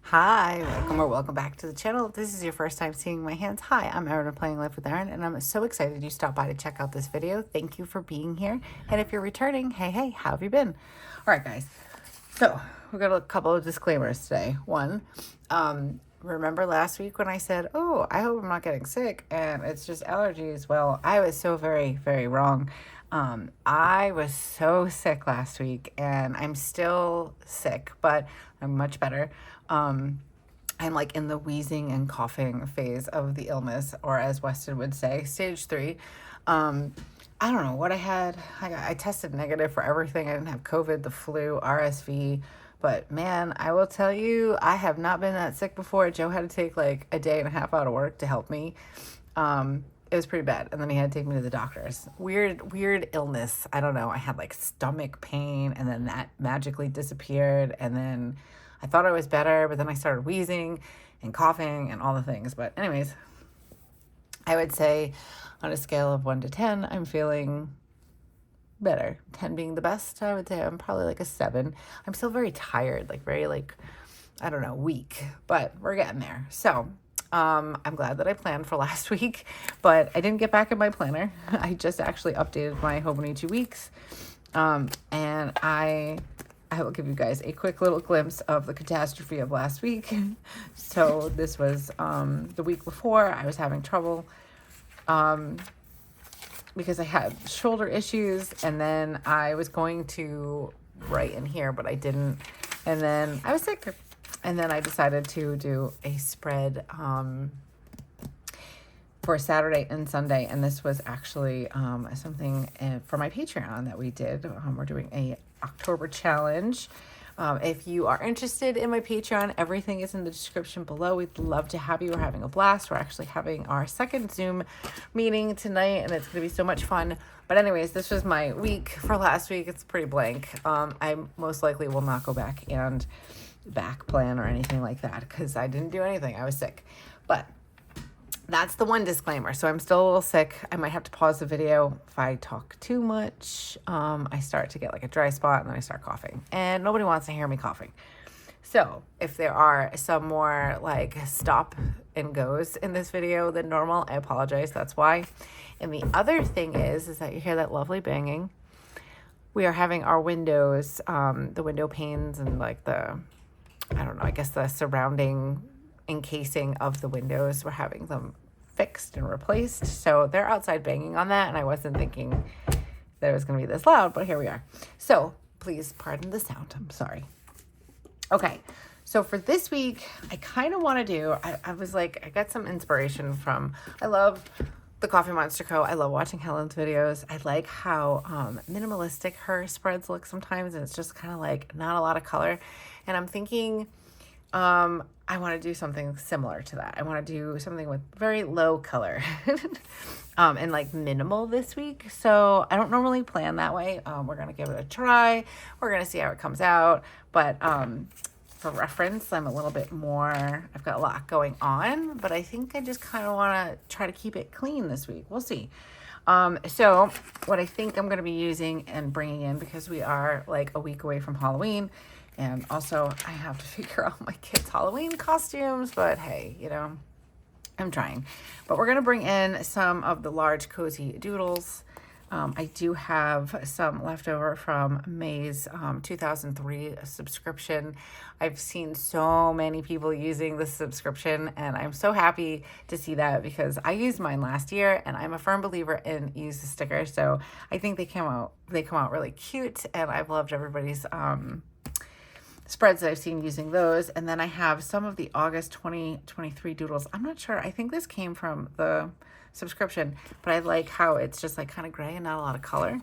Hi, welcome or welcome back to the channel. If this is your first time seeing my hands, hi, I'm Erin of Planning Life with Erin, and I'm so excited you stopped by to check out this video. Thank you for being here. And if you're returning, hey, how have you been? All right, guys. So we've got a couple of disclaimers today. One, remember last week when I said, oh, I hope I'm not getting sick and it's just allergies? Well, I was so very wrong. I was so sick last week and I'm still sick, but I'm much better. I'm like in the wheezing and coughing phase of the illness, or as Weston would say, stage 3. I don't know what I had. I tested negative for everything. I didn't have COVID, the flu, RSV. But man, I will tell you, I have not been that sick before. Joe had to take like a day and a half out of work to help me. It was pretty bad. And then he had to take me to the doctors. Weird illness. I don't know. I had like stomach pain and then that magically disappeared. And then I thought I was better, but then I started wheezing and coughing and all the things. But anyways, I would say on a scale of 1 to 10, I'm feeling better. 10 being the best, I would say I'm probably like a 7. I'm still very tired, like very like, I don't know, weak, but we're getting there. So I'm glad that I planned for last week, but I didn't get back in my planner. I just actually updated my Hobonichi weeks. And I will give you guys a quick little glimpse of the catastrophe of last week. So this was the week before. I was having trouble because I had shoulder issues, and then I was going to write in here, but I didn't. And then I was sick, and then I decided to do a spread for Saturday and Sunday, and this was actually something for my Patreon that we did. We're doing a October challenge. If you are interested in my Patreon, everything is in the description below. We'd love to have you. We're having a blast. We're actually having our second Zoom meeting tonight, and it's going to be so much fun. But anyways, this was my week for last week. It's pretty blank. I most likely will not go back and back plan or anything like that because I didn't do anything. I was sick. But that's the one disclaimer. So I'm still a little sick. I might have to pause the video if I talk too much. I start to get like a dry spot and then I start coughing. And nobody wants to hear me coughing. So if there are some more like stop and goes in this video than normal, I apologize. That's why. And the other thing is that you hear that lovely banging. We are having our windows, the window panes and like the, I don't know, I guess the surrounding encasing of the windows, we're having them fixed and replaced. So they're outside banging on that, and I wasn't thinking that it was going to be this loud, but here we are. So please pardon the sound. I'm sorry. Okay, so for this week, I kind of want to do, I was like, I got some inspiration from, I love TheCoffeeMonsterzCo. I love watching Helen's videos. I like how minimalistic her spreads look sometimes, and it's just kind of like not a lot of color. And I'm thinking, I want to do something similar to that. I want to do something with very low color and like minimal this week. So I don't normally plan that way. We're going to give it a try. We're going to see how it comes out. But for reference, I'm a little bit more, I've got a lot going on, but I think I just kind of want to try to keep it clean this week. We'll see. So what I think I'm going to be using and bringing in, because we are like a week away from Halloween, and also I have to figure out my kids' Halloween costumes, but hey, you know, I'm trying. But we're going to bring in some of the large cozy doodles. I do have some leftover from May's 2003 subscription. I've seen so many people using this subscription, and I'm so happy to see that because I used mine last year, and I'm a firm believer in use the sticker. So I think they come out really cute, and I've loved everybody's spreads that I've seen using those. And then I have some of the August 2023 doodles. I'm not sure. I think this came from the subscription, but I like how it's just like kind of gray and not a lot of color.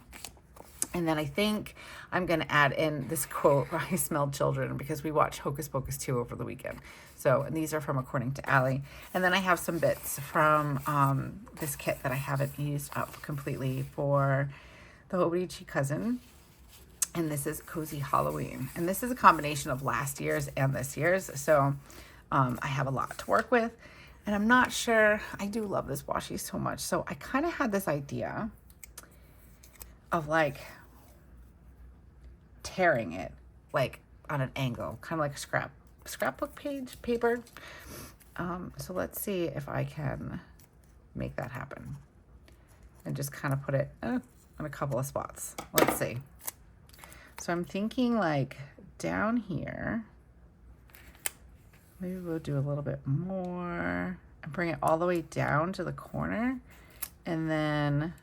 And then I think I'm going to add in this quote, I smelled children, because we watched Hocus Pocus 2 over the weekend. So, and these are from According to Allie. And then I have some bits from this kit that I haven't used up completely for the Hobonichi cousin. And this is Cozy Halloween. And this is a combination of last year's and this year's. So I have a lot to work with. And I'm not sure, I do love this washi so much. So I kind of had this idea of like tearing it like on an angle, kind of like a scrap scrapbook paper. So let's see if I can make that happen and just kind of put it in a couple of spots. Let's see. So I'm thinking like down here, maybe we'll do a little bit more and bring it all the way down to the corner. And then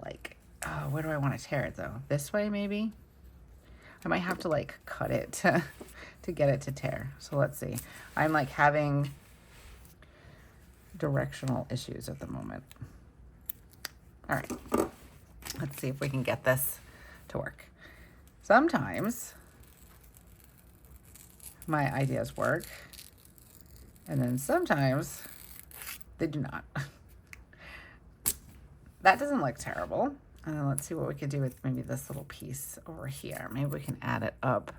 like, oh, where do I want to tear it though? This way maybe? I might have to like cut it to get it to tear. So let's see. I'm like having directional issues at the moment. All right, let's see if we can get this to work. Sometimes my ideas work, and then sometimes they do not. That doesn't look terrible. And then let's see what we could do with maybe this little piece over here. Maybe we can add it up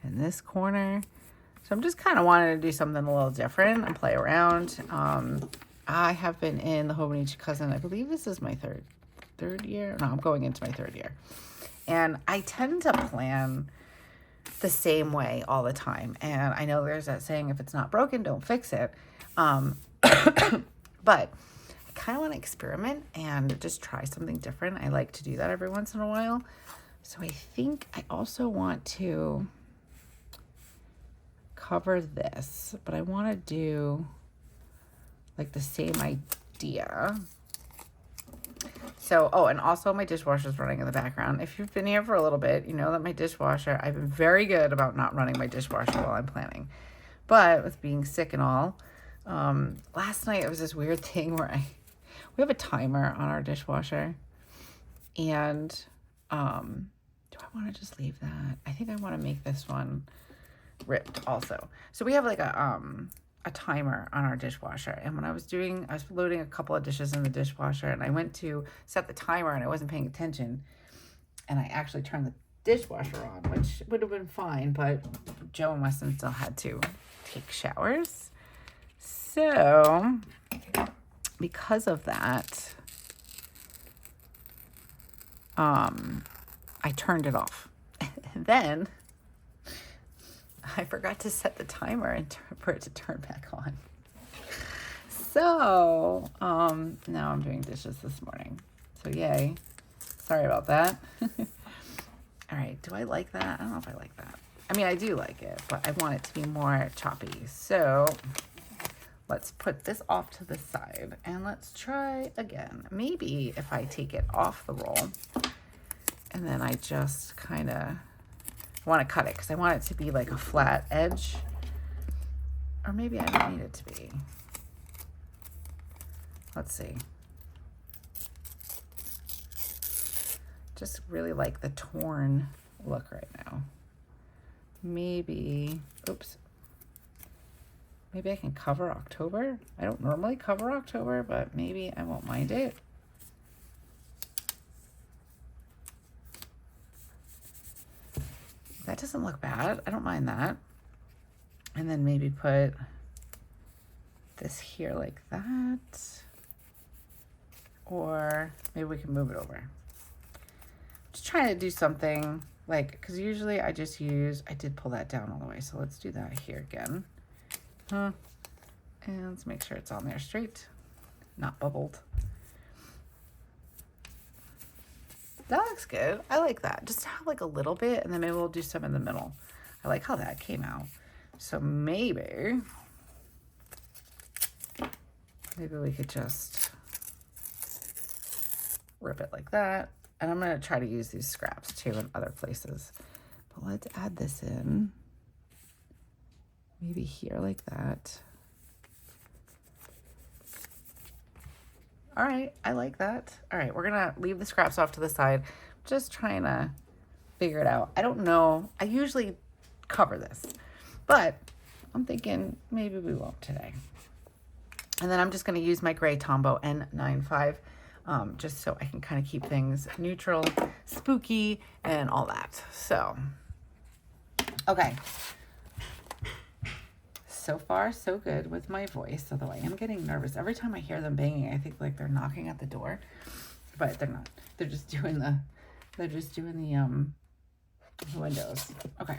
in this corner. So I'm just kind of wanting to do something a little different and play around. I have been in the Hobonichi Cousin. I believe this is my third year. No, I'm going into my third year. And I tend to plan the same way all the time. And I know there's that saying, if it's not broken, don't fix it. But I kind of want to experiment and just try something different. I like to do that every once in a while. So I think I also want to cover this, but I want to do like the same idea. So, oh, and also my dishwasher's running in the background. If you've been here for a little bit, you know that my dishwasher, I've been very good about not running my dishwasher while I'm planning. But with being sick and all, last night it was this weird thing where we have a timer on our dishwasher, and do I want to just leave that? I think I want to make this one ripped also. So we have like a timer on our dishwasher, and when I was loading a couple of dishes in the dishwasher, and I went to set the timer and I wasn't paying attention, and I actually turned the dishwasher on, which would have been fine, but Joe and Weston still had to take showers. So because of that, I turned it off. And then I forgot to set the timer and for it to turn back on. So now I'm doing dishes this morning. So yay. Sorry about that. All right. Do I like that? I don't know if I like that. I mean, I do like it, but I want it to be more choppy. So let's put this off to the side and let's try again. Maybe if I take it off the roll and then I just kind of want to cut it because I want it to be like a flat edge, or maybe I don't need it to be. Let's see. Just really like the torn look right now. Maybe, oops. Maybe I can cover October. I don't normally cover October, but maybe I won't mind it. That doesn't look bad. I don't mind that. And then maybe put this here like that. Or maybe we can move it over. Just trying to do something like, because usually I did pull that down all the way. So let's do that here again. And let's make sure it's on there straight, not bubbled. That looks good. I like that. Just have like a little bit, and then maybe we'll do some in the middle. I like how that came out. So maybe we could just rip it like that. And I'm going to try to use these scraps too in other places. But let's add this in. Maybe here like that. All right, I like that. All right, we're gonna leave the scraps off to the side. Just trying to figure it out. I don't know. I usually cover this, but I'm thinking maybe we won't today. And then I'm just gonna use my gray Tombow N95 just so I can kind of keep things neutral, spooky, and all that. So, okay. So far, so good with my voice, although I am getting nervous. Every time I hear them banging, I think like they're knocking at the door, but they're not. They're just doing the windows. Okay.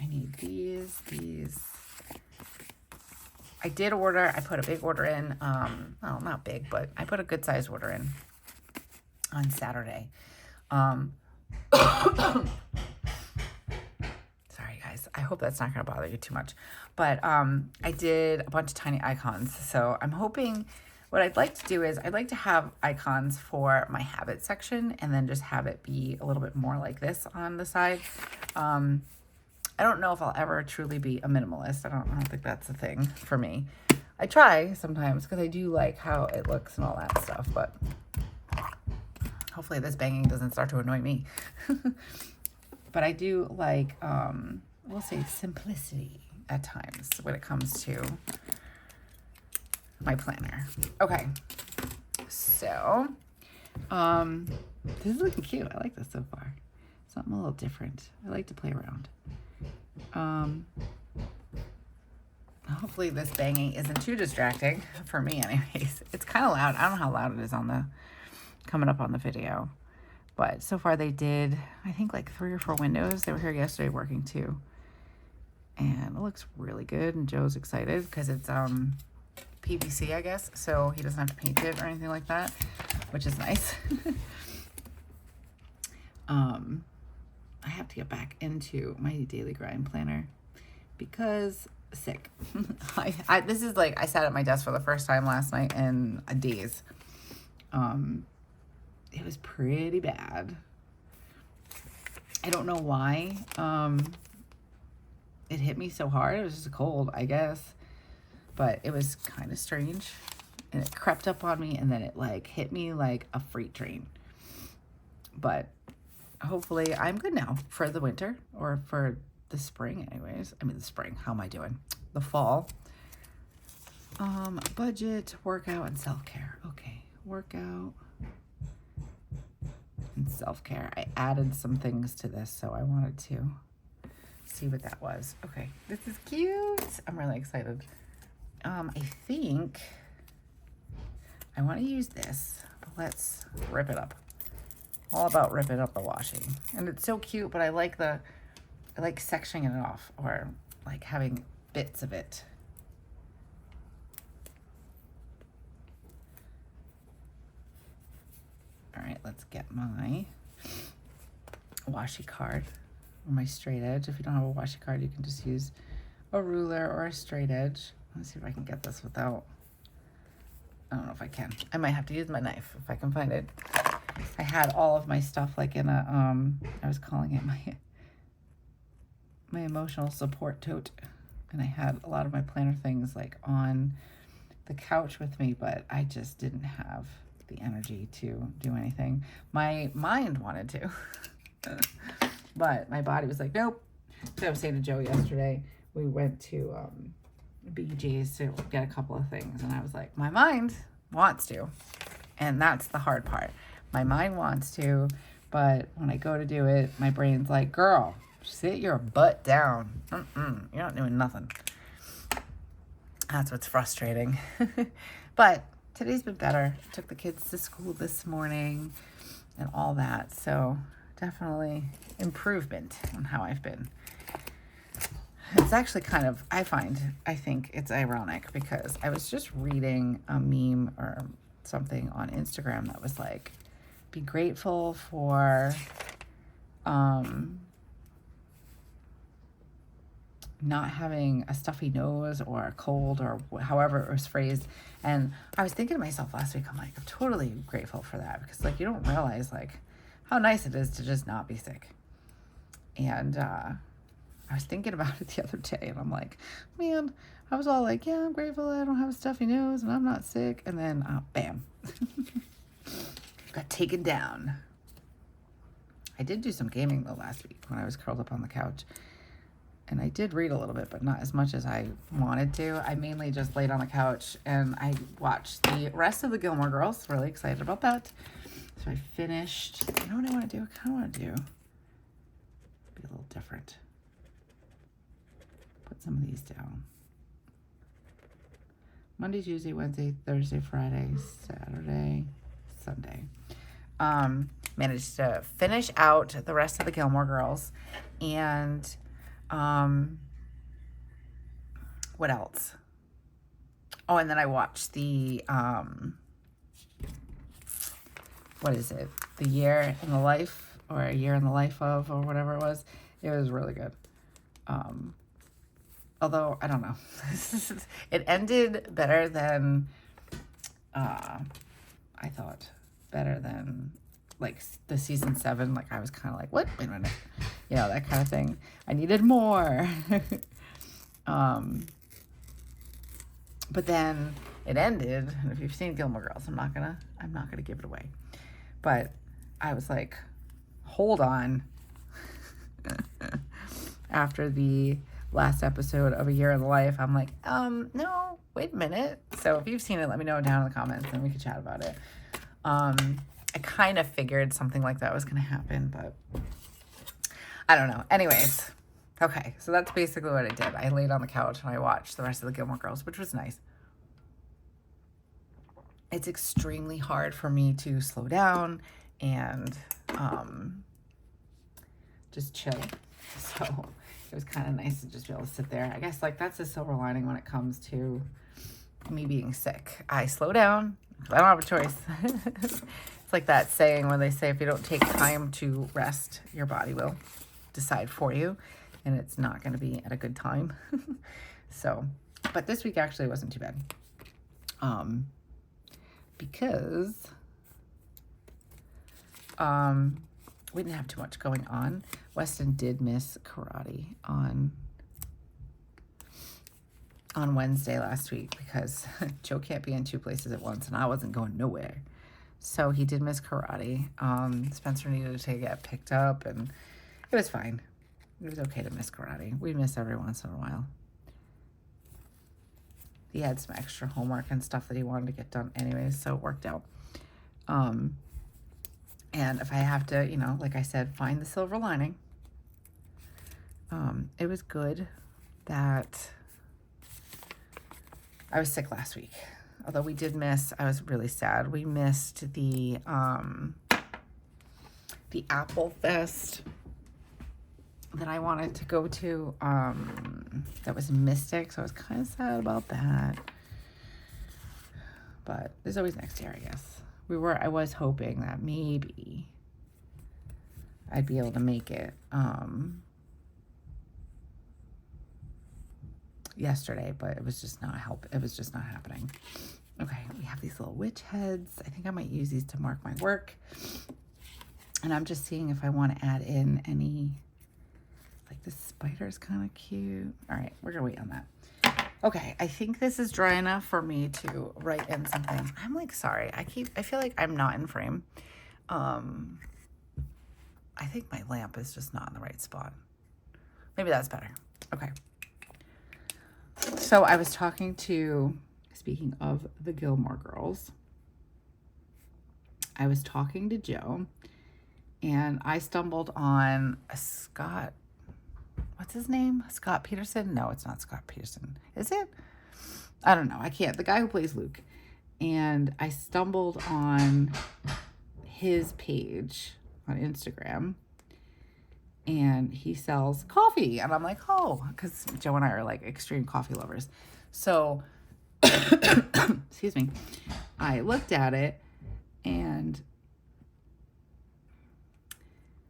I need these. I did order, I put a big order in, well, not big, but I put a good size order in on Saturday. Sorry guys, I hope that's not going to bother you too much. But I did a bunch of tiny icons. So I'm hoping, what I'd like to do is I'd like to have icons for my habit section and then just have it be a little bit more like this on the side. I don't know if I'll ever truly be a minimalist. I don't think that's a thing for me. I try sometimes because I do like how it looks and all that stuff, but hopefully this banging doesn't start to annoy me. But I do like, we'll say simplicity at times when it comes to my planner. Okay, so this is looking cute. I like this so far. Something a little different. I like to play around. Hopefully this banging isn't too distracting for me anyways. It's kind of loud. I don't know how loud it is coming up on the video. But so far they did, I think like 3 or 4 windows. They were here yesterday working too. And it looks really good. And Joe's excited because it's PVC, I guess. So he doesn't have to paint it or anything like that, which is nice. I have to get back into my daily grind planner because sick. This is like, I sat at my desk for the first time last night in days. It was pretty bad. I don't know why. It hit me so hard. It was just a cold, I guess. But it was kind of strange. And it crept up on me and then it like hit me like a freight train. But hopefully I'm good now for the winter or for the spring anyways. I mean the spring, how am I doing? The fall. Budget, workout, and self-care. Okay, workout and self-care. I added some things to this, so I wanted to see what that was. Okay, this is cute. I'm really excited. I think I want to use this, but let's rip it up. All about ripping up the washi. And it's so cute, but I like sectioning it off or like having bits of it. All right, let's get my washi card or my straight edge. If you don't have a washi card, you can just use a ruler or a straight edge. Let's see if I can get this without, I don't know if I can. I might have to use my knife if I can find it. I had all of my stuff like in a, I was calling it my emotional support tote. And I had a lot of my planner things like on the couch with me, but I just didn't have the energy to do anything. My mind wanted to, but my body was like, nope. So I was saying to Joe yesterday, we went to BJ's to get a couple of things. And I was like, my mind wants to. And that's the hard part. My mind wants to, but when I go to do it, my brain's like, girl, sit your butt down. You're not doing nothing. That's what's frustrating. But today's been better. I took the kids to school this morning and all that. So definitely improvement on how I've been. It's actually kind of, I think it's ironic because I was just reading a meme or something on Instagram that was like, be grateful for not having a stuffy nose or a cold or however it was phrased. And I was thinking to myself last week, I'm like, I'm totally grateful for that because like you don't realize like how nice it is to just not be sick. And I was thinking about it the other day and I'm like, man, I was all like, yeah, I'm grateful I don't have a stuffy nose and I'm not sick. And then bam. Got taken down. I did do some gaming though last week when I was curled up on the couch. And I did read a little bit, but not as much as I wanted to. I mainly just laid on the couch and I watched the rest of the Gilmore Girls. Really excited about that. So I finished. You know what I want to do? I kind of want to do be a little different. Put some of these down. Monday, Tuesday, Wednesday, Thursday, Friday, Saturday, Sunday. Managed to finish out the rest of the Gilmore Girls, and What else? Oh, and then I watched the, what is it? The Year in the Life, or A Year in the Life of, or whatever it was. It was really good. Although, I don't know. It ended better than, I thought. Better than, like, the season 7. Like, I was kind of like, what? Wait a minute. You know, that kind of thing. I needed more. But then it ended, and if you've seen Gilmore Girls, I'm not gonna give it away. But I was like, hold on. After the last episode of A Year in the Life, I'm like, no, wait a minute. So if you've seen it, let me know down in the comments, and we can chat about it. I kind of figured something like that was gonna happen, but I don't know. Anyways. Okay, so that's basically what I did. I laid on the couch and I watched the rest of the Gilmore Girls, which was nice. It's extremely hard for me to slow down and just chill. So it was kind of nice to just be able to sit there. I guess, like, that's a silver lining when it comes to me being sick. I slow down. I don't have a choice. It's like that saying when they say if you don't take time to rest, your body will decide for you. And it's not going to be at a good time. So, but this week actually wasn't too bad. Because we didn't have too much going on. Weston did miss karate on Wednesday last week because Joe can't be in 2 places at once and I wasn't going nowhere. So he did miss karate. Spencer needed to get picked up and it was fine. It was okay to miss karate. We miss every once in a while. He had some extra homework and stuff that he wanted to get done anyways, so it worked out. And if I have to, you know, like I said, find the silver lining, it was good that I was sick last week. Although we did miss, I was really sad. We missed the Apple Fest that I wanted to go to, that was Mystic, so I was kind of sad about that. But there's always next year, I guess. I was hoping that maybe I'd be able to make it, yesterday, but it was just not happening. Okay, we have these little witch heads. I think I might use these to mark my work. And I'm just seeing if I want to add in any. Like, this spider's kind of cute. All right, we're gonna wait on that. Okay, I think this is dry enough for me to write in something. I'm like, sorry, I feel like I'm not in frame. I think my lamp is just not in the right spot. Maybe that's better. Okay. So I was talking to, speaking of the Gilmore Girls, I was talking to Joe, and I stumbled on a Scott. What's his name? Scott Peterson? No, it's not Scott Peterson. Is it? I don't know. I can't. The guy who plays Luke. And I stumbled on his page on Instagram. And he sells coffee. And I'm like, oh, because Joe and I are like extreme coffee lovers. So, excuse me. I looked at it and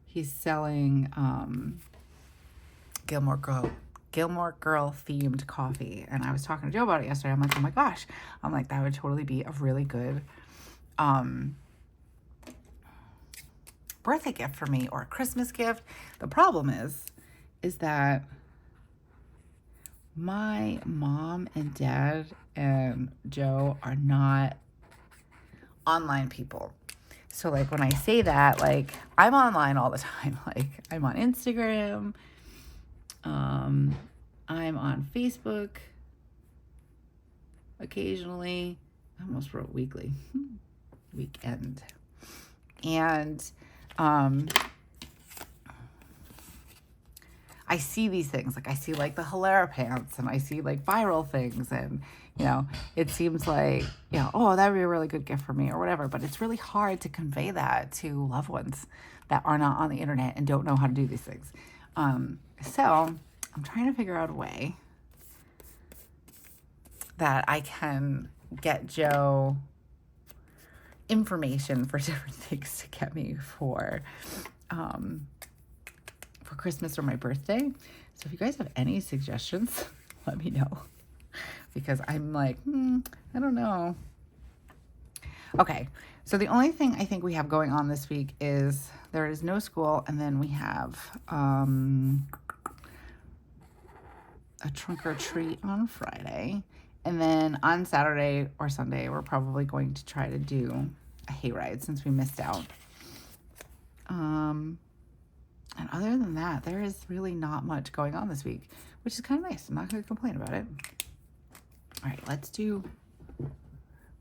he's selling Gilmore Girl themed coffee. And I was talking to Joe about it yesterday. I'm like, oh my gosh. I'm like, that would totally be a really good birthday gift for me or a Christmas gift. The problem is that my mom and dad and Joe are not online people. So like when I say that, like I'm online all the time. Like I'm on Instagram. I'm on Facebook occasionally. I almost wrote weekly. Weekend. And I see these things. Like I see like the Hilera pants and I see like viral things and you know, it seems like, you know, oh, that would be a really good gift for me or whatever. But it's really hard to convey that to loved ones that are not on the internet and don't know how to do these things. So I'm trying to figure out a way that I can get Joe information for different things to get me for Christmas or my birthday. So if you guys have any suggestions, let me know, because I'm like, I don't know. Okay, so the only thing I think we have going on this week is there is no school, and then we have a trunk or treat on Friday. And then on Saturday or Sunday, we're probably going to try to do a hayride since we missed out. And other than that, there is really not much going on this week, which is kind of nice. I'm not going to complain about it. All right, let's do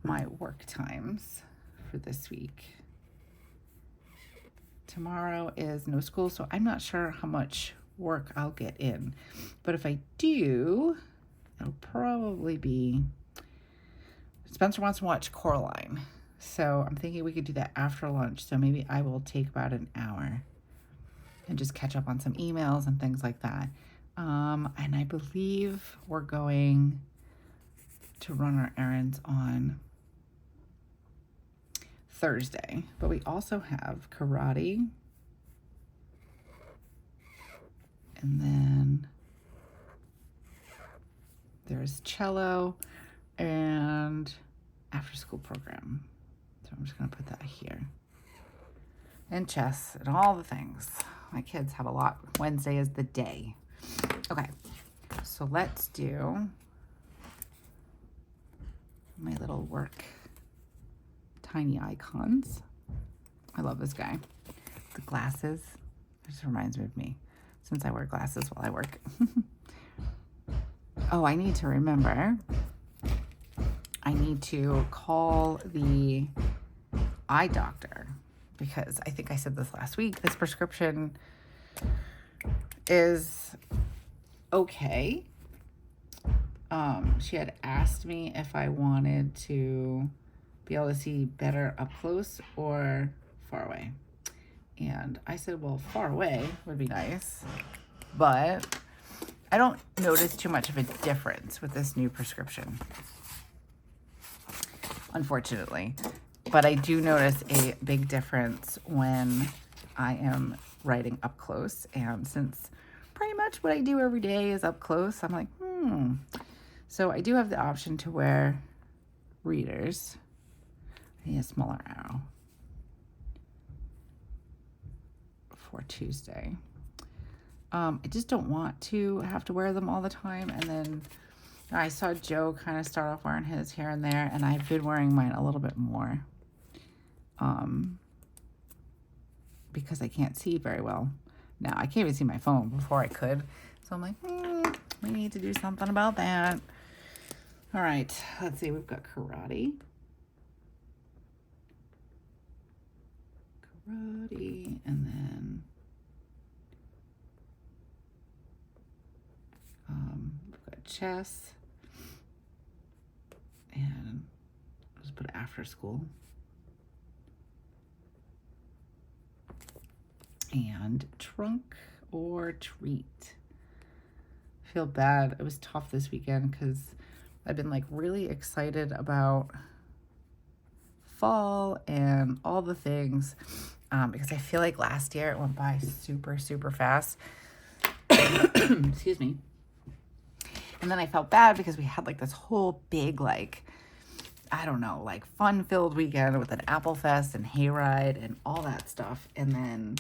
my work times for this week. Tomorrow is no school, so I'm not sure how much work I'll get in. But if I do, it'll probably be, Spencer wants to watch Coraline. So I'm thinking we could do that after lunch. So maybe I will take about an hour and just catch up on some emails and things like that. And I believe we're going to run our errands on Thursday. But we also have karate. And then there's cello and after school program. So I'm just going to put that here. And chess and all the things. My kids have a lot. Wednesday is the day. Okay, so let's do my little work tiny icons. I love this guy. The glasses. It just reminds me of me since I wear glasses while I work. Oh, I need to remember. I need to call the eye doctor, because I think I said this last week. This prescription is okay. She had asked me if I wanted to be able to see better up close or far away. And I said, well, far away would be nice, but I don't notice too much of a difference with this new prescription, unfortunately. But I do notice a big difference when I am writing up close. And since pretty much what I do every day is up close, I'm like, So I do have the option to wear readers. I need a smaller arrow for Tuesday. I just don't want to have to wear them all the time. And then I saw Joe kind of start off wearing his here and there, and I've been wearing mine a little bit more. Because I can't see very well. Now, I can't even see my phone. Before I could. So I'm like, we need to do something about that. All right, let's see. We've got karate. Karate, and then we've got chess. And let's put after school. And trunk or treat. I feel bad. It was tough this weekend because I've been like really excited about fall and all the things, because I feel like last year it went by super, super fast. Excuse me. And then I felt bad because we had like this whole big, like, I don't know, like fun-filled weekend with an Apple Fest and hayride and all that stuff. And then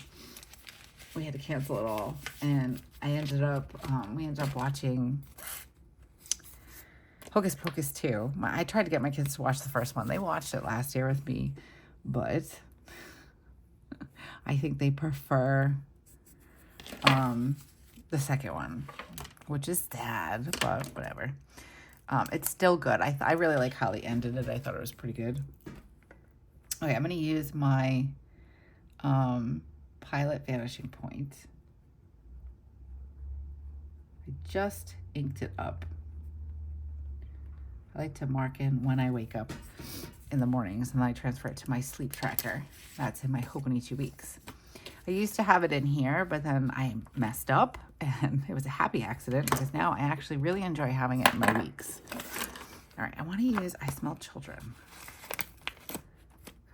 we had to cancel it all. And I ended up, we ended up watching Hocus Pocus 2. I tried to get my kids to watch the first one. They watched it last year with me, but I think they prefer the second one, which is sad, but whatever. It's still good. I really like how they ended it. I thought it was pretty good. Okay, I'm going to use my Pilot Vanishing Point. I just inked it up. I like to mark in when I wake up in the mornings, and then I transfer it to my sleep tracker. That's in my Hobonichi weeks. I used to have it in here, but then I messed up and it was a happy accident because now I actually really enjoy having it in my weeks. All right, I want to use I Smell Children.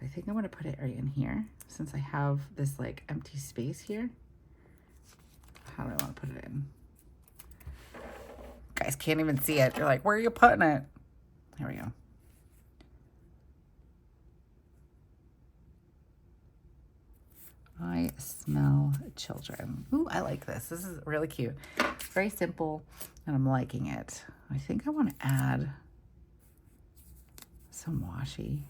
I think I'm going to put it right in here since I have this like empty space here. How do I want to put it in? Guys can't even see it. You're like, where are you putting it? There we go. I Smell Children. Ooh, I like this. This is really cute. Very simple, and I'm liking it. I think I want to add some washi,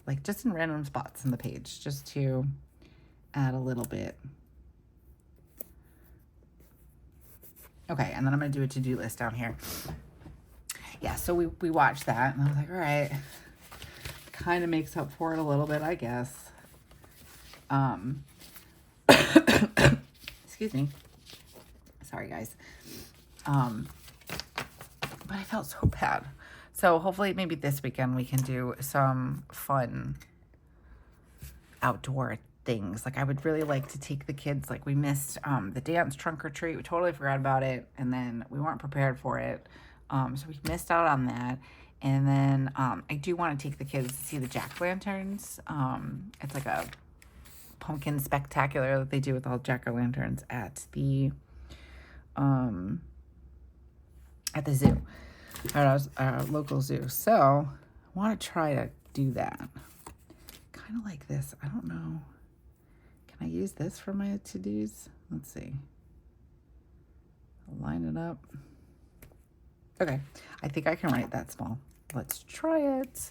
like just in random spots in the page, just to add a little bit. Okay, and then I'm going to do a to-do list down here. Yeah, so we watched that, and I was like, all right, kind of makes up for it a little bit, I guess. Excuse me. Sorry, guys. But I felt so bad. So hopefully maybe this weekend we can do some fun outdoor things. Like I would really like to take the kids, like we missed the dance trunk or treat. We totally forgot about it, and then we weren't prepared for it. So we missed out on that. And then I do want to take the kids to see the jack-o'-lanterns. It's like a pumpkin spectacular that they do with all jack-o'-lanterns at the zoo, at our local zoo. So I want to try to do that. Kind of like this. I don't know. Can I use this for my to-dos? Let's see. I'll line it up. Okay. I think I can write that small. Let's try it.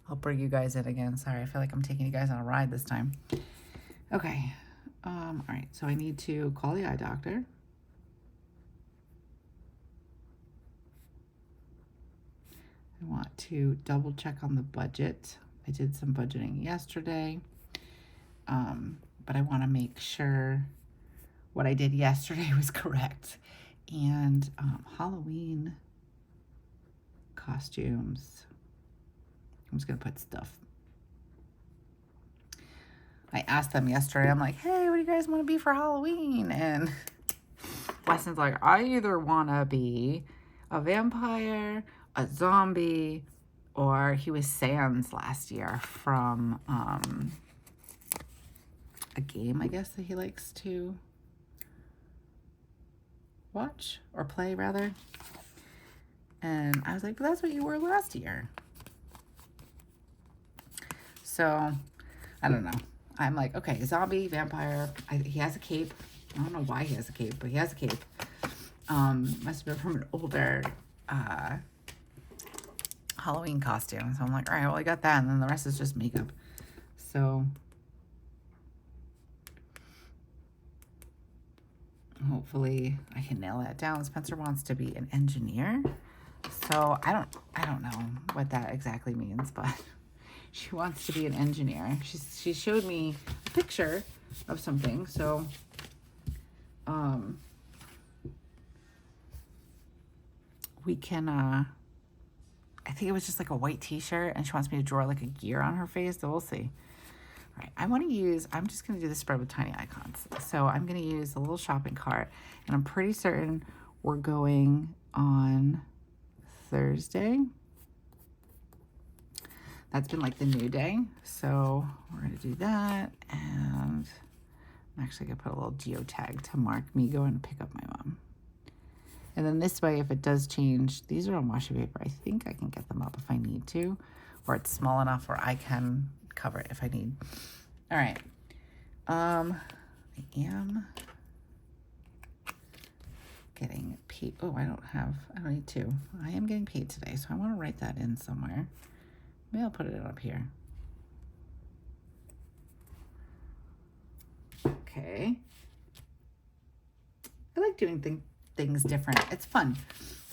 I'll bring you guys in again. Sorry, I feel like I'm taking you guys on a ride this time. Okay. All right. So I need to call the eye doctor. I want to double check on the budget. I did some budgeting yesterday, but I want to make sure what I did yesterday was correct. And Halloween costumes. I'm just going to put stuff. I asked them yesterday, I'm like, hey, what do you guys want to be for Halloween? And Weston's like, I either want to be a vampire, a zombie, or he was Sans last year from a game, I guess, that he likes to watch or play, rather. And I was like, but that's what you were last year. So, I don't know. I'm like, okay, zombie, vampire. He has a cape. I don't know why he has a cape, but he has a cape. Must have been from an older Halloween costume. So I'm like, all right, well, I got that. And then the rest is just makeup. So hopefully I can nail that down. Spencer wants to be an engineer. So I don't know what that exactly means, but she wants to be an engineer. She showed me a picture of something. So we can I think it was just like a white t-shirt, and she wants me to draw like a gear on her face, so we'll see. All right, I'm just going to do the spread with tiny icons. So I'm going to use a little shopping cart, and I'm pretty certain we're going on Thursday. That's been like the new day. So we're going to do that, and I'm actually going to put a little geotag to mark me going to pick up my mom. And then this way, if it does change, these are on washi paper. I think I can get them up if I need to, or it's small enough where I can cover it if I need. All right. I am getting paid. Oh, I don't need to. I am getting paid today, so I want to write that in somewhere. Maybe I'll put it up here. Okay. I like doing things different. It's fun.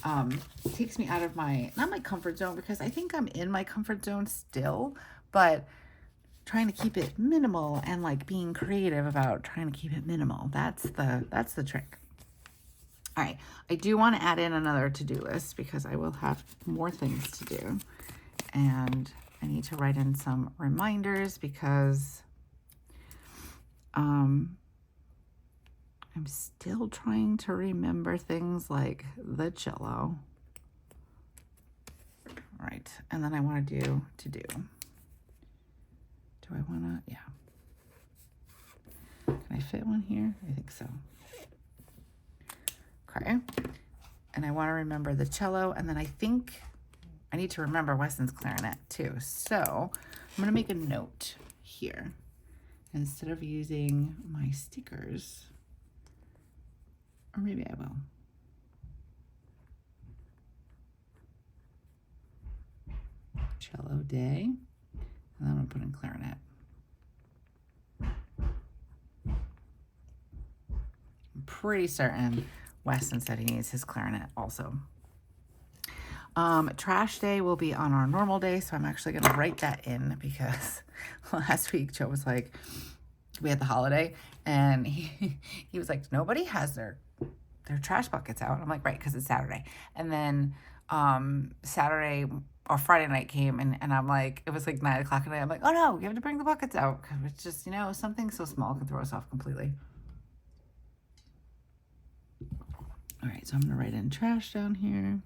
It takes me out of not my comfort zone, because I think I'm in my comfort zone still, but trying to keep it minimal and like being creative about trying to keep it minimal. That's the trick. All right. I do want to add in another to-do list because I will have more things to do, and I need to write in some reminders because I I'm still trying to remember things like the cello. All right, and then I want to do to-do. Do I want to? Yeah. Can I fit one here? I think so. Okay. And I want to remember the cello, and then I think I need to remember Weston's clarinet too. So I'm going to make a note here. Instead of using my stickers, or maybe I will. Cello day, and then I'm going to put in clarinet. I'm pretty certain Weston said he needs his clarinet also. Trash day will be on our normal day, so I'm actually going to write that in because last week Joe was like, we had the holiday, and he was like, nobody has their trash buckets out. I'm like, right, because it's Saturday. And then Saturday or Friday night came, and I'm like, it was like 9 o'clock at night. I'm like, oh no, you have to bring the buckets out, because it's just, you know, something so small can throw us off completely. All right, so I'm going to write in trash down here.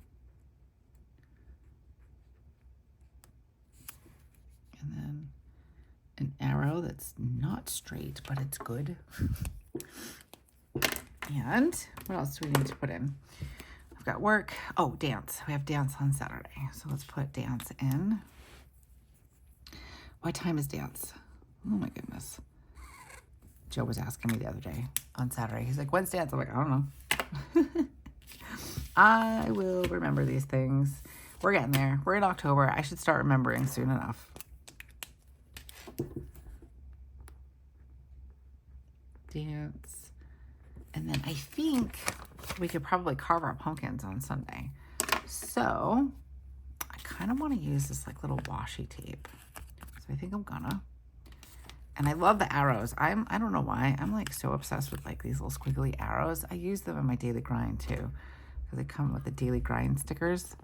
And then an arrow that's not straight, but it's good. And what else do we need to put in? I've got work. Oh, dance. We have dance on Saturday. So let's put dance in. What time is dance? Oh my goodness. Joe was asking me the other day on Saturday. He's like, when's dance? I'm like, I don't know. I will remember these things. We're getting there. We're in October. I should start remembering soon enough. Dance. And then I think we could probably carve our pumpkins on Sunday. So I kind of want to use this like little washi tape. So I think I'm gonna. And I love the arrows. I don't know why. I'm like so obsessed with like these little squiggly arrows. I use them in my daily grind too, because they come with the daily grind stickers.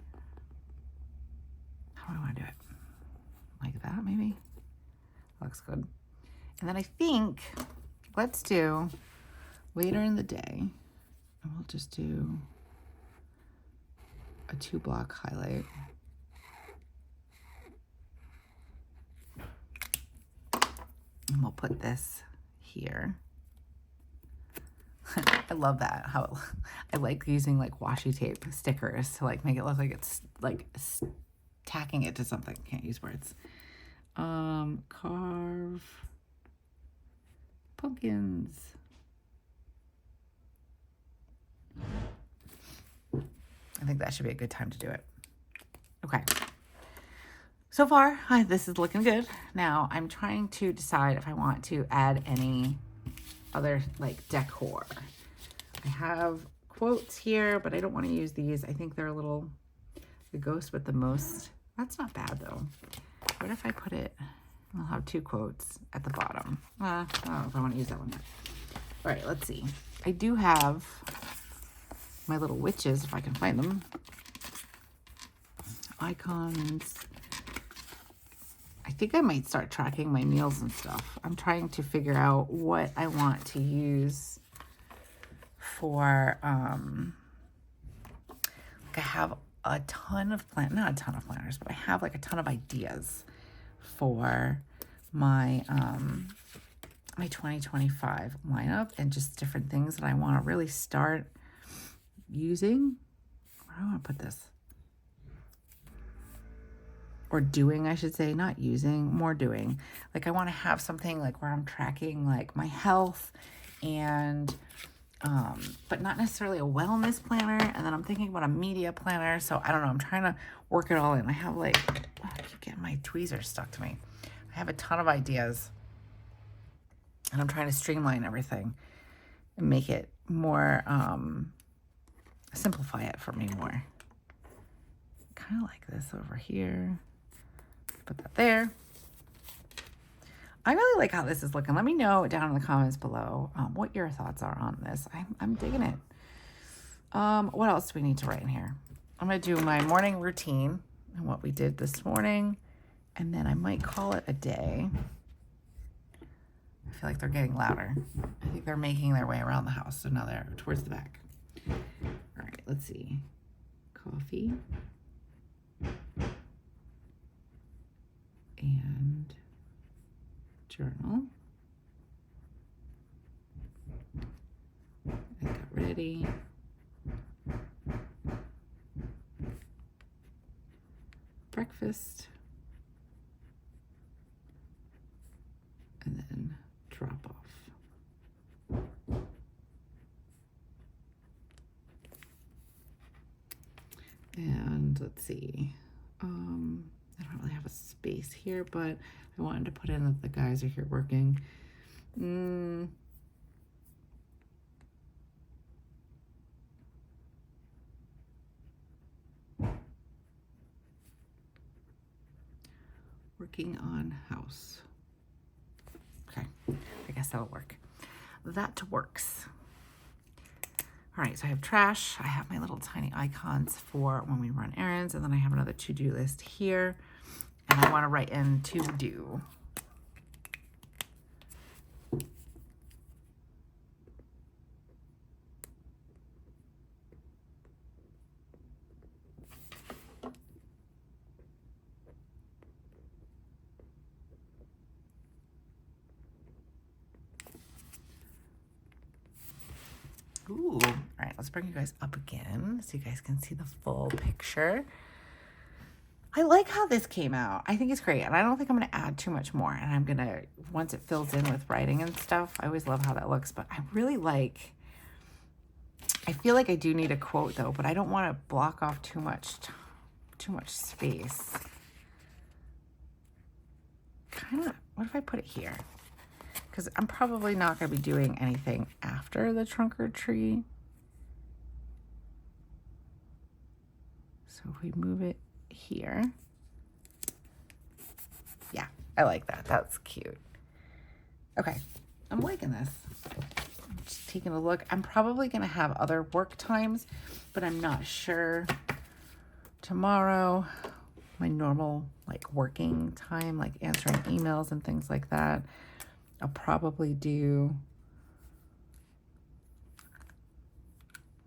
How do I want to do it? Like that maybe? Looks good. And then I think let's do later in the day, and we'll just do a 2-block highlight. And we'll put this here. I love that. How I like using like washi tape stickers to like make it look like it's like tacking it to something. Can't use words. Carve pumpkins. I think that should be a good time to do it. Okay. So far, this is looking good. Now, I'm trying to decide if I want to add any other like decor. I have quotes here, but I don't want to use these. I think they're a little, the ghost with the most. That's not bad though. What if I put it, I'll have 2 quotes at the bottom. I don't know if I want to use that one yet. All right, let's see. I do have my little witches, if I can find them. Icons. I think I might start tracking my meals and stuff. I'm trying to figure out what I want to use for, like I have a ton of not a ton of planners, but I have like a ton of ideas for my, my 2025 lineup and just different things that I want to really start using. Where do I want to put this? Or doing, I should say, not using, more doing. Like I want to have something like where I'm tracking like my health and, but not necessarily a wellness planner. And then I'm thinking about a media planner. So I don't know. I'm trying to work it all in. I have like, oh, I keep getting my tweezers stuck to me. I have a ton of ideas and I'm trying to streamline everything and make it more, simplify it for me more. Kind of like this over here. Put that there. I really like how this is looking. Let me know down in the comments below what your thoughts are on this. I'm digging it. What else do we need to write in here? I'm going to do my morning routine and what we did this morning. And then I might call it a day. I feel like they're getting louder. I think they're making their way around the house. So now they're towards the back. All right, let's see. Coffee. And journal. I got ready. Breakfast. And then drop off. And let's see. I don't really have a space here, but I wanted to put in that the guys are here working. Working on house. Okay, I guess that'll work. That works. All right, so I have trash. I have my little tiny icons for when we run errands, and then I have another to-do list here, and I want to write in to do. Ooh, all right, let's bring you guys up again so you guys can see the full picture. I like how this came out. I think it's great, and I don't think I'm going to add too much more, and I'm going to, once it fills in with writing and stuff, I always love how that looks, but I really like, I feel like I do need a quote though, but I don't want to block off too much space. Kind of, what if I put it here? Because I'm probably not going to be doing anything after the trunk or tree. So if we move it here. Yeah, I like that. That's cute. Okay, I'm liking this. I'm just taking a look. I'm probably going to have other work times, but I'm not sure. Tomorrow, my normal like working time, like answering emails and things like that, I'll probably do,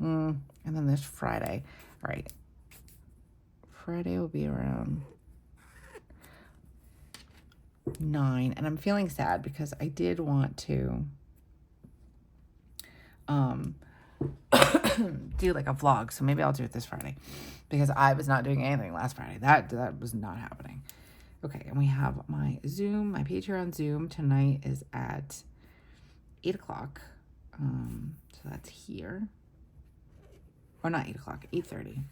and then there's Friday. All right. Friday will be around 9, and I'm feeling sad because I did want to do like a vlog, so maybe I'll do it this Friday because I was not doing anything last Friday. That was not happening. Okay, and we have my Zoom, my Patreon Zoom tonight is at 8 o'clock. So that's here. Or not 8 o'clock, 8:30.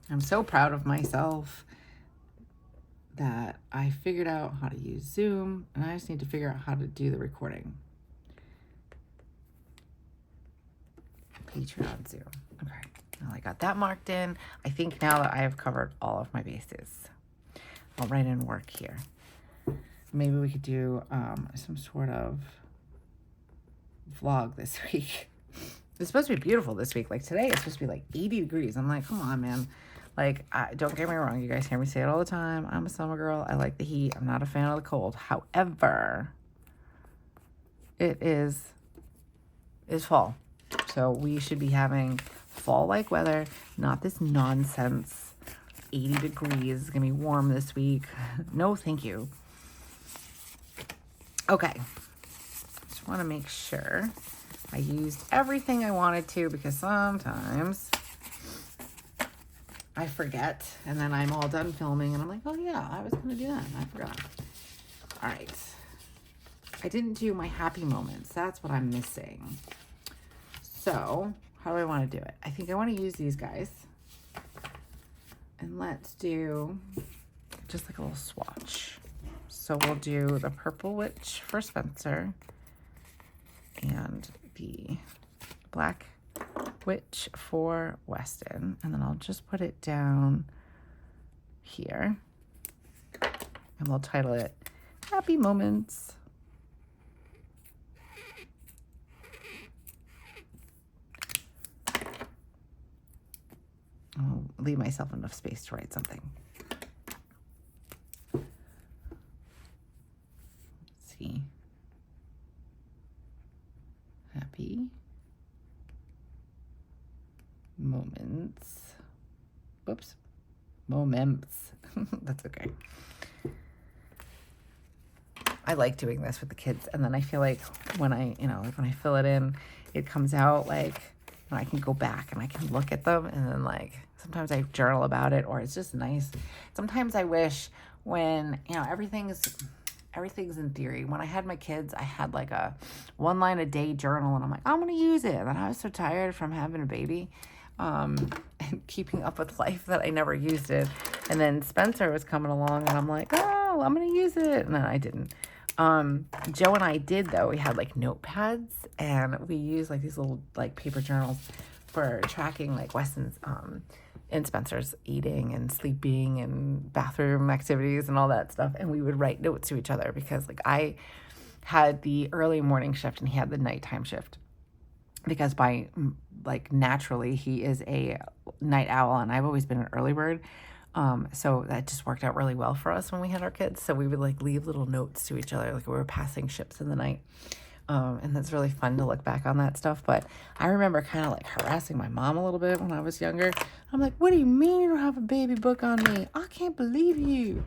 I'm so proud of myself that I figured out how to use Zoom, and I just need to figure out how to do the recording. Patreon Zoom. Okay. Well, I got that marked in. I think now that I have covered all of my bases, I'll write in work here. Maybe we could do some sort of vlog this week. It's supposed to be beautiful this week. Like today, it's supposed to be like 80 degrees. I'm like, come on, man. Like, don't get me wrong. You guys hear me say it all the time. I'm a summer girl. I like the heat. I'm not a fan of the cold. However, it is fall. So we should be having fall-like weather, not this nonsense 80 degrees. It's going to be warm this week. No, thank you. Okay. Just want to make sure I used everything I wanted to because sometimes I forget and then I'm all done filming and I'm like, oh yeah, I was going to do that and I forgot. All right. I didn't do my happy moments. That's what I'm missing. So how do I want to do it? I think I want to use these guys. And let's do just like a little swatch. So we'll do the Purple Witch for Spencer and the Black Witch for Weston. And then I'll just put it down here. And we'll title it Happy Moments. I'll leave myself enough space to write something. moments. Whoops. Moments. That's okay. I like doing this with the kids, and then I feel like when I, like when I fill it in, it comes out like, I can go back and I can look at them, and then like sometimes I journal about it, or it's just nice. Sometimes I wish when, everything's in theory. When I had my kids, I had like a 1 line a day journal, and I'm like, I'm gonna use it. And then I was so tired from having a baby, and keeping up with life that I never used it. And then Spencer was coming along, and I'm like, oh, I'm gonna use it, and then I didn't. Joe and I did, though. We had like notepads, and we used like these little like paper journals for tracking like Weston's and Spencer's eating and sleeping and bathroom activities and all that stuff. And we would write notes to each other, because like I had the early morning shift and he had the nighttime shift, because by like naturally he is a night owl and I've always been an early bird. So that just worked out really well for us when we had our kids. So we would like leave little notes to each other, like we were passing ships in the night. And that's really fun to look back on that stuff. But I remember kind of like harassing my mom a little bit when I was younger. I'm like, what do you mean you don't have a baby book on me? I can't believe you.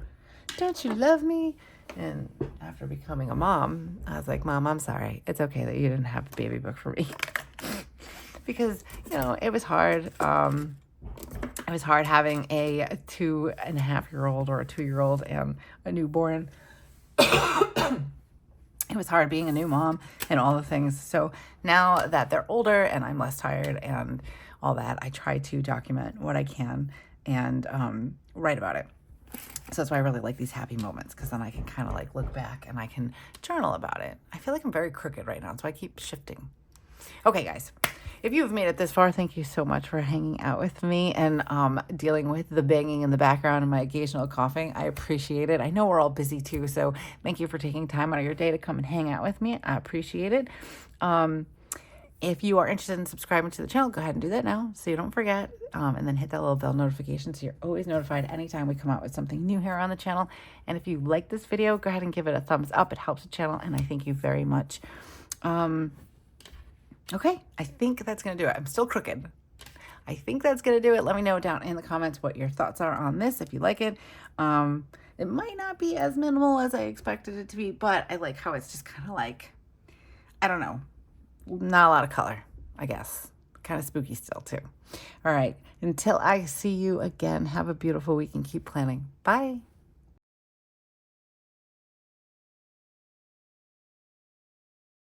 Don't you love me? And after becoming a mom, I was like, Mom, I'm sorry. It's okay that you didn't have a baby book for me. Because, it was hard. It was hard having a 2.5-year-old or a 2-year-old and a newborn. It was hard being a new mom and all the things. So now that they're older and I'm less tired and all that, I try to document what I can and write about it. So that's why I really like these happy moments, because then I can kind of like look back and I can journal about it. I feel like I'm very crooked right now, so I keep shifting. Okay, guys. If you've made it this far, thank you so much for hanging out with me and dealing with the banging in the background and my occasional coughing. I appreciate it. I know we're all busy too, so thank you for taking time out of your day to come and hang out with me. I appreciate it. If you are interested in subscribing to the channel, go ahead and do that now so you don't forget. And then hit that little bell notification so you're always notified anytime we come out with something new here on the channel. And if you like this video, go ahead and give it a thumbs up. It helps the channel, and I thank you very much. Okay, I think that's going to do it. I'm still crooked. I think that's going to do it. Let me know down in the comments what your thoughts are on this, if you like it. It might not be as minimal as I expected it to be, but I like how it's just kind of like, I don't know, not a lot of color, I guess. Kind of spooky still, too. All right, until I see you again, have a beautiful week and keep planning. Bye.